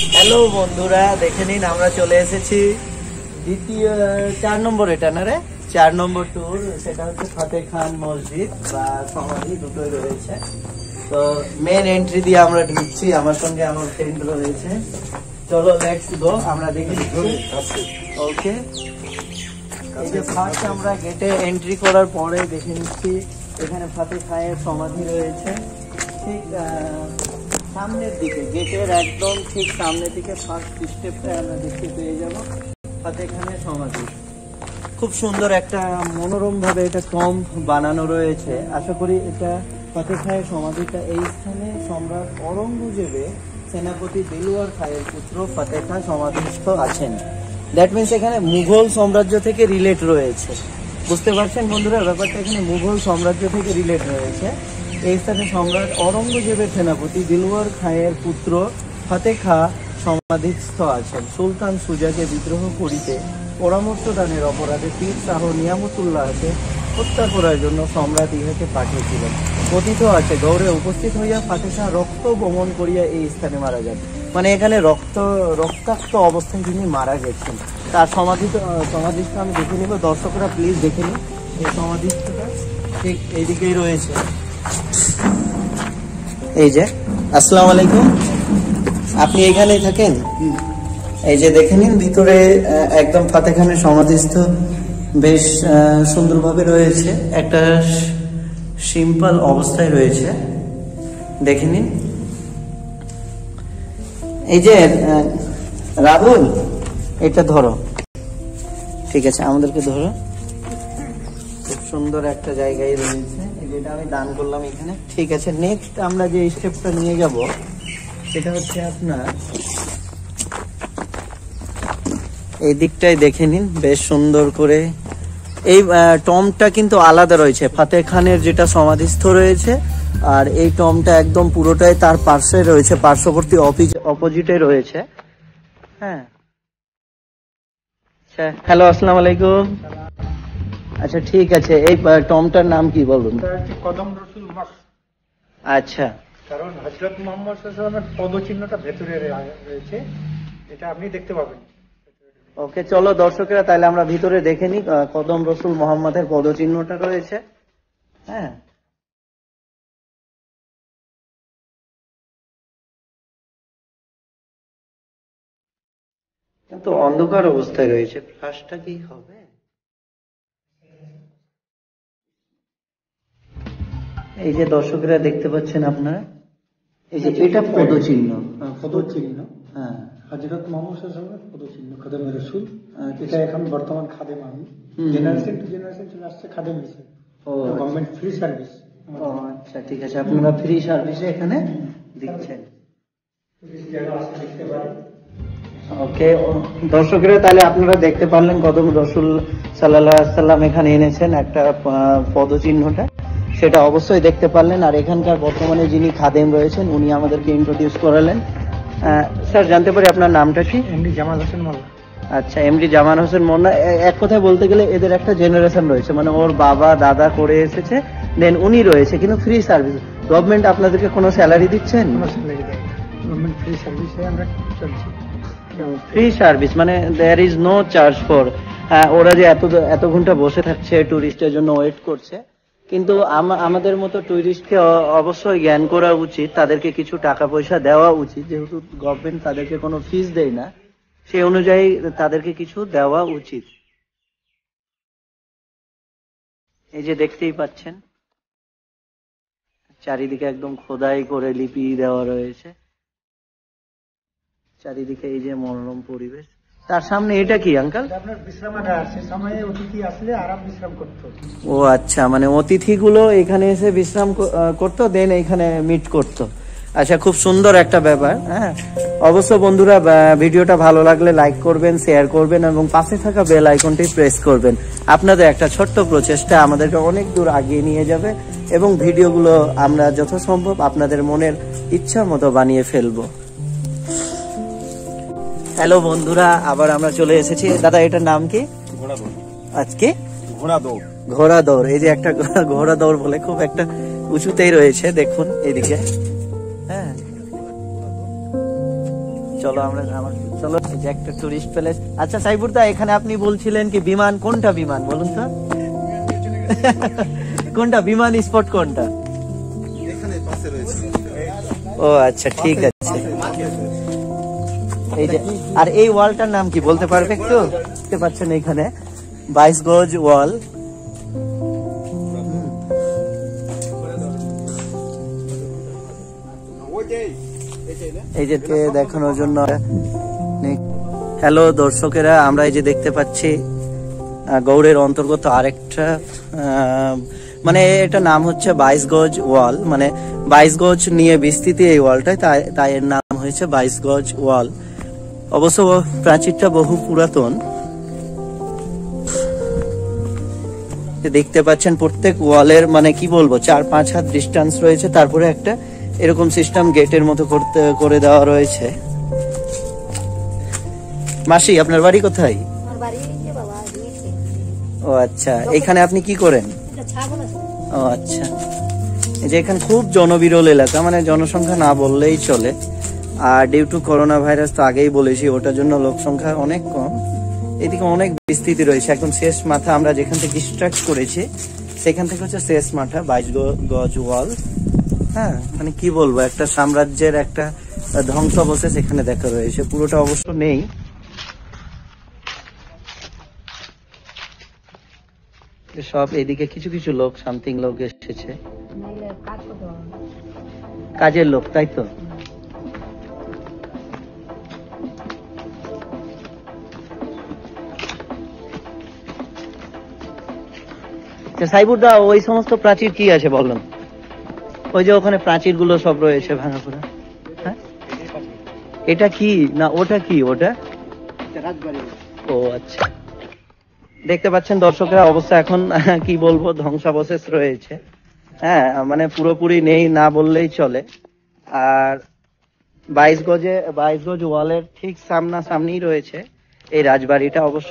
Hello বন্ধুরা, দেখে নিন আমরা চলে এসেছি দ্বিতীয় 4 নম্বর, এটা না রে 4 নম্বর ট্যুর। সেটা হচ্ছে ফাতেহ খান মসজিদ বা সমাধি, দুটোই রয়েছে। তো মেন এন্ট্রি দিয়ে আমরা ঢুকছি, আমার সঙ্গে আমার ফ্রেন্ড রয়েছে। চলো লেটস গো, আমরা দেখে নিচ্ছি। ওকে, এই যে ফার্স্ট আমরা গেটে এন্ট্রি করার পরে দেখে নিচ্ছি এখানে ফাতেহ খানের সমাধি রয়েছে। ঠিক সামনের দিকে, গেটের একদম ঠিক সামনের দিকে ফার্স্ট স্টেপটা আমরা দেখতে পেয়ে যাব ফাতেহ খানের সমাধি। খুব সুন্দর একটা মনোরম ভাবে এটা টম্ব বানানো রয়েছে। আশা করি এটা ফাতেহ খানের সমাধিটা এই স্থানে সম্রাট ঔরঙ্গজেবের সেনাপতি দিলওয়ার খানের পুত্র ফাতেহ খান সমাধিস্থ আছেন। দ্যাট মিনস এখানে মুঘল সাম্রাজ্য থেকে রিলেট রয়েছে। বুঝতে পারছেন বন্ধুরা ব্যাপারটা, এখানে মুঘল সাম্রাজ্য থেকে রিলেট রয়েছে। এই স্থানে সম্রাট ঔরঙ্গজেবের সেনাপতি দিলওয়ার খানের পুত্র ফাতেহ খাঁ সমাধিস্থ আছেন। সুলতান সুজাকে বিদ্রোহ করিতে পরামর্শ দানের অপরাধে পীর শাহ নিয়ামতুল্লাহকে হত্যা করার জন্য সম্রাট ইহাকে পাঠিয়েছিলেন। কথিত আছে গৌড়ে উপস্থিত হইয়া ফাতেহ খাঁ রক্ত বমন করিয়া এই স্থানে মারা যান। মানে এখানে রক্তাক্ত অবস্থায় তিনি মারা গেছেন। তার সমাধিস্থ আমি দেখে নিব, দর্শকরা প্লিজ দেখে নিন। এই সমাধিস্থটা ঠিক এইদিকেই রয়েছে। এই যে, আসসালামু আলাইকুম, আপনি এখানেই থাকেন? এই যে দেখে নিন, ভিতরে একদম ফাতেহ খানের সমাধিস্থ বেশ সুন্দরভাবে রয়েছে, একটা সিম্পল অবস্থায় রয়েছে, দেখে নিন। এই যে রাহুল, এটা ধরো, ঠিক আছে, আমাদেরকে ধরো। খুব সুন্দর একটা জায়গায় রয়েছে, যেটা আমি দান করলাম এখানে। ঠিক আছে, নেক্সট আমরা যে স্টেপটা নিয়ে যাব সেটা হচ্ছে আপনার এই দিকটাই দেখে নিন বেশ সুন্দর করে। এই টম্বটা কিন্তু আলাদা রয়েছে, ফাতেহ খানের যেটা সমাধিস্থ রয়েছে আর এই টম্বটা একদম পুরোটাই তার পার্শ্বে রয়েছে, পার্শ্ববর্তী অপোজিটে রয়েছে। হ্যাঁ, আচ্ছা, হ্যালো, আসসালামু আলাইকুম। আচ্ছা ঠিক আছে, এই টম্বটার নাম কি বলুন? কদম রসুল মস্ক। আচ্ছা, কারণ হযরত মুহাম্মদ সাল্লাল্লাহু আলাইহি ওয়াসাল্লামের পদচিহ্নটা ভেতরে রয়েছে, এটা আপনি দেখতে পাবেন। ওকে, চলো দর্শকেরা তাহলে আমরা ভিতরে দেখে নিই। কদম রসুল মোহাম্মদের পদচিহ্নটা রয়েছে। হ্যাঁ, কিন্তু অন্ধকার অবস্থায় রয়েছে, ফ্ল্যাশটা কি হবে? এই যে দর্শকেরা দেখতে পাচ্ছেন আপনারা, এই যে এটা পদচিহ্ন। পদচিহ্ন, হ্যাঁ, হযরত মুহাম্মদ সাল্লাল্লাহু আলাইহি ওয়াসাল্লামের পদচিহ্ন, খাদেম রাসূল। এটা এখন বর্তমান খাদেম, আমি জেনারেশন টু জেনারেশন চলে আসছে খাদেম হিসেবে। ও গভর্নমেন্ট ফ্রি সার্ভিস। ও আচ্ছা, ঠিক আছে, আপনারা ফ্রি সার্ভিসে এখানে দিচ্ছেন। ওকে দর্শকেরা, তাহলে আপনারা দেখতে পারলেন কদম রসুল সাল্লাল্লাহু আলাইহি ওয়াসাল্লাম এখানে এনেছেন একটা পদচিহ্নটা, সেটা অবশ্যই দেখতে পারলেন। আর এখানকার বর্তমানে যিনি খাদেম রয়েছেন উনি আমাদেরকে ইন্ট্রোডিউস করালেন। স্যার, জানতে পারি আপনার নামটা কি? এমডি জামাল হোসেন মোল্লা। আচ্ছা, এমডি জামান হোসেন মোল্লা। এক কথায় বলতে গেলে এদের একটা জেনারেশন রয়েছে, মানে ওর বাবা দাদা করে এসেছে, দেন উনি রয়েছে, কিন্তু ফ্রি সার্ভিস। গভর্নমেন্ট আপনাদেরকে কোনো স্যালারি দিচ্ছেন? গভর্নমেন্ট ফ্রি সার্ভিসে আমরা চলছি। ফ্রি সার্ভিস মানে there is no charge for. ওরা যে এত ঘন্টা বসে থাকছে টুরিস্টের জন্য ওয়েট করছে, কিন্তু আমাদের মতো টুরিস্টকে অবশ্যই জ্ঞান করা উচিত, তাদেরকে কিছু টাকা পয়সা দেওয়া উচিত, যেহেতু গভর্নমেন্ট তাদেরকে কোনো ফিস দেয় না, সেই অনুযায়ী তাদেরকে কিছু দেওয়া উচিত। এই যে দেখতেই পাচ্ছেন চারিদিকে একদম খোদাই করে লিপি দেওয়া রয়েছে, চারিদিকে এই যে মনোরম পরিবেশ। তার সামনে এটা কি আঙ্কাল? আপনার বিশ্রামাগার আছে, সময়ে অতিথি আসলে আরাম বিশ্রাম করতে। ও আচ্ছা, মানে অতিথিগুলো এখানে এসে বিশ্রাম করতো, দেন এখানে মিট করতো। আচ্ছা, খুব সুন্দর একটা ব্যাপার। হ্যাঁ, অবশ্য বন্ধুরা ভিডিওটা ভালো লাগলে লাইক করবেন, শেয়ার করবেন এবং পাশে থাকা বেল আইকনটি প্রেস করবেন। আপনাদের একটা ছোট্ট প্রচেষ্টা আমাদেরকে অনেক দূর আগিয়ে নিয়ে যাবে এবং ভিডিওগুলো আমরা যথাসম্ভব আপনাদের মনের ইচ্ছা মতো বানিয়ে ফেলবো। হ্যালো বন্ধুরা, আবার আমরা চলে এসেছি। দাদা, এটার নাম কি? ঘোড়া দৌড়। আজকে ঘোড়া দৌড়। ঘোড়া দৌড়। এই যে একটা ঘোড়া দৌড় বলে, খুব একটা উঁচুতেই রয়েছে, দেখুন এইদিকে। হ্যাঁ, চলো আমরা চলো, এই যে একটা টুরিস্ট প্লেস। আচ্ছা সাইফুর দা, এখানে আপনি বলছিলেন কি বিমান, কোনটা বিমান বলুন তো? কোনটা বিমান স্পট কোনটা? ও আচ্ছা, ঠিক আছে। এই যে, আর এই ওয়ালটার নাম কি বলতে পারবে একটু? দেখতে পাচ্ছেন এখানে 22 গজ ওয়াল। এই যে দেখানোর জন্য। হ্যালো দর্শকেরা, আমরা এই যে দেখতে পাচ্ছি গৌড়ের অন্তর্গত আরেকটা মানে এটা নাম হচ্ছে 22 গজ ওয়াল, মানে 22 গজ নিয়ে বিস্তৃতি এই ওয়ালটায়, তাই এর নাম হয়েছে 22 গজ ওয়াল। অবশ্য প্রাচীরটা বহু পুরাতন। দেখতে পাচ্ছেন প্রত্যেক ওয়ালের মানে কি বলবো 4-5 হাত ডিস্টেন্স রয়েছে, তারপরে একটা এরকম সিস্টেম গেটের মতো করে দেওয়া রয়েছে। মাসি, আপনার বাড়ি কোথায়? ও আচ্ছা, এখানে আপনি কি করেন? ও আচ্ছা, এই যে এখানে খুব জনবিরল এলাকা, মানে জনসংখ্যা না বললেই চলে। আর ডিউ টু করোনা ভাইরাস তো আগেই বলেছি, ওটার জন্য লোক সংখ্যা অনেক কম। এদিকে অনেক বিস্তৃতি রয়েছে। এখন শেষ মাথা আমরা যেখান থেকে স্টার্ট করেছি সেখান থেকে হচ্ছে শেষ মাথা 22 গজ ওয়াল। হ্যাঁ, মানে কি বলবো, একটা সাম্রাজ্যের একটা ধ্বংসাবশেষ এখানে দেখা রয়েছে। পুরোটা অবশ্য নেই। সব এদিকে কিছু কিছু লোক, সামথিং লোক এসেছে, কাজের লোক, তাই তো? সাইবুরদা, ওই সমস্ত প্রাচীর কি আছে বলুন? ওই যে ওখানে প্রাচীর গুলো সব রয়েছে ভাঙাপোড়া। হ্যাঁ, এটা কি না ওটা কি? ওটা রাজবাড়ি। ও আচ্ছা, দেখতে পাচ্ছেন দর্শকরা, অবস্থা এখন কি বলবো, ধ্বংসাবশেষ রয়েছে। হ্যাঁ, মানে পুরোপুরি নেই না বললেই চলে। আর 22 গজ ওয়ালের ঠিক সামনাসামনি রয়েছে এই রাজবাড়িটা। অবশ্য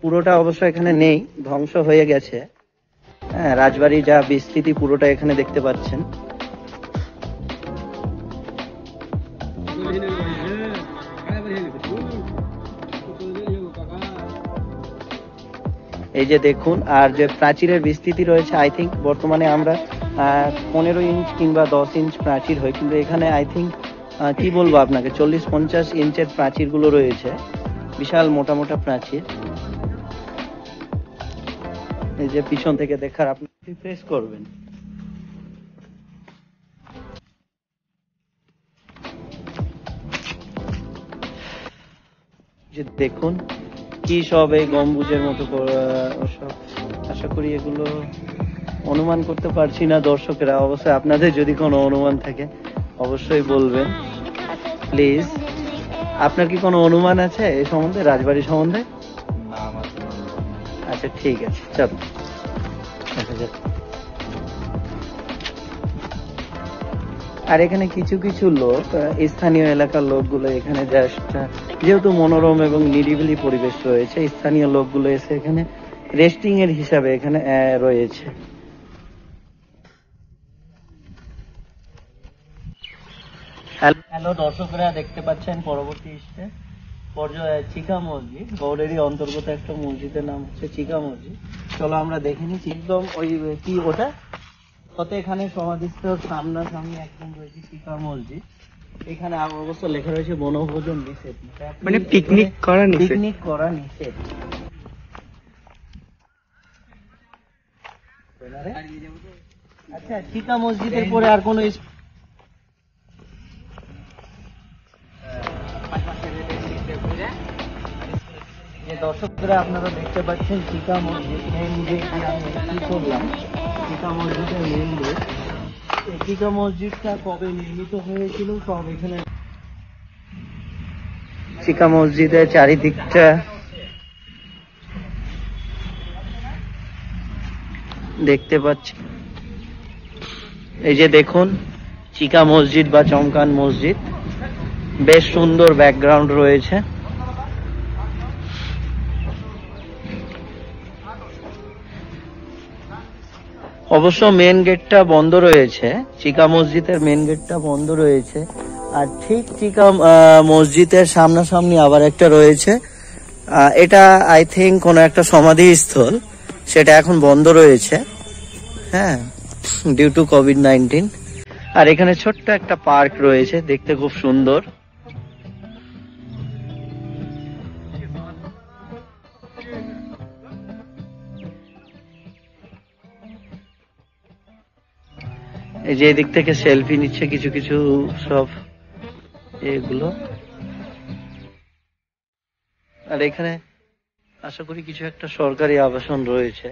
পুরোটা অবশ্য এখানে নেই, ধ্বংস হয়ে গেছে। হ্যাঁ, রাজবাড়ি যা বিস্তৃতি পুরোটা এখানে দেখতে পাচ্ছেন। এই যে দেখুন, আর যে প্রাচীরের বিস্তৃতি রয়েছে, আই থিঙ্ক বর্তমানে আমরা 15 ইঞ্চ কিংবা 10 ইঞ্চ প্রাচীর হয়, কিন্তু এখানে আই থিঙ্ক কি বলবো আপনাকে 40-50 ইঞ্চের প্রাচীর গুলো রয়েছে। বিশাল মোটা মোটা প্রাচীর। এই যে পিছন থেকে দেখার আপনি রিফ্রেশ করবেন। যে দেখুন কি সব এই গম্বুজের মতো সব। আশা করি এগুলো অনুমান করতে পারছি না দর্শকেরা। অবশ্যই আপনাদের যদি কোনো অনুমান থাকে অবশ্যই বলবেন প্লিজ। আপনার কি কোনো অনুমান আছে এই সম্বন্ধে, রাজবাড়ি সম্বন্ধে? আচ্ছা ঠিক আছে, চলো। আর এখানে কিছু কিছু লোক, স্থানীয় এলাকার লোকগুলো এখানে জাস্ট, যেহেতু মনোরম এবং নিরিবিলি পরিবেশ রয়েছে, স্থানীয় লোকগুলো এসে এখানে রেস্টিং এর হিসাবে এখানে রয়েছে। হ্যালো দর্শকরা, দেখতে পাচ্ছেন পরবর্তী স্টেপ চিকা মসজিদ। গৌড়েরই অন্তর্গত একটা মসজিদের নাম হচ্ছে চিকা মসজিদ। চলো আমরা দেখে নিচ্ছি। একদম ওই কি ওটা ফতেখানের সমাধিস্থল সামনাসামনি একদম রয়েছে চিকা মসজিদ। এখানে অবশ্য লেখা রয়েছে বনভোজন নিষেধ, মানে পিকনিক করা নিষেধ। আচ্ছা, চিকা মসজিদের পরে আর কোন দর্শকরা আপনারা দেখতে পাচ্ছেন চিকা মসজিদ মেন গেট। কি করলাম, চিকা মসজিদের মেন গেট। চিকা মসজিদটা কবে নির্মিত হয়েছিল সব এখানে। চিকা মসজিদের চারিদিকটা দেখতে পাচ্ছি। এই যে দেখুন চিকা মসজিদ বা চমকান মসজিদ, বেশ সুন্দর ব্যাকগ্রাউন্ড রয়েছে। অবশ্য মেন গেটটা বন্ধ রয়েছে, চিকা মসজিদের মেন গেটটা বন্ধ রয়েছে। আর ঠিক মসজিদের সামনাসামনি আবার একটা রয়েছে, এটা আই থিঙ্ক কোনো একটা সমাধি স্থল, সেটা এখন বন্ধ রয়েছে, হ্যাঁ, ডিউ টু কোভিড-19। আর এখানে ছোট্ট একটা পার্ক রয়েছে, দেখতে খুব সুন্দর। এই যে এদিক থেকে সেলফি নিচ্ছে কিছু কিছু সব এগুলো। আর এখানে আশা করি কিছু একটা সরকারি আবাসন রয়েছে।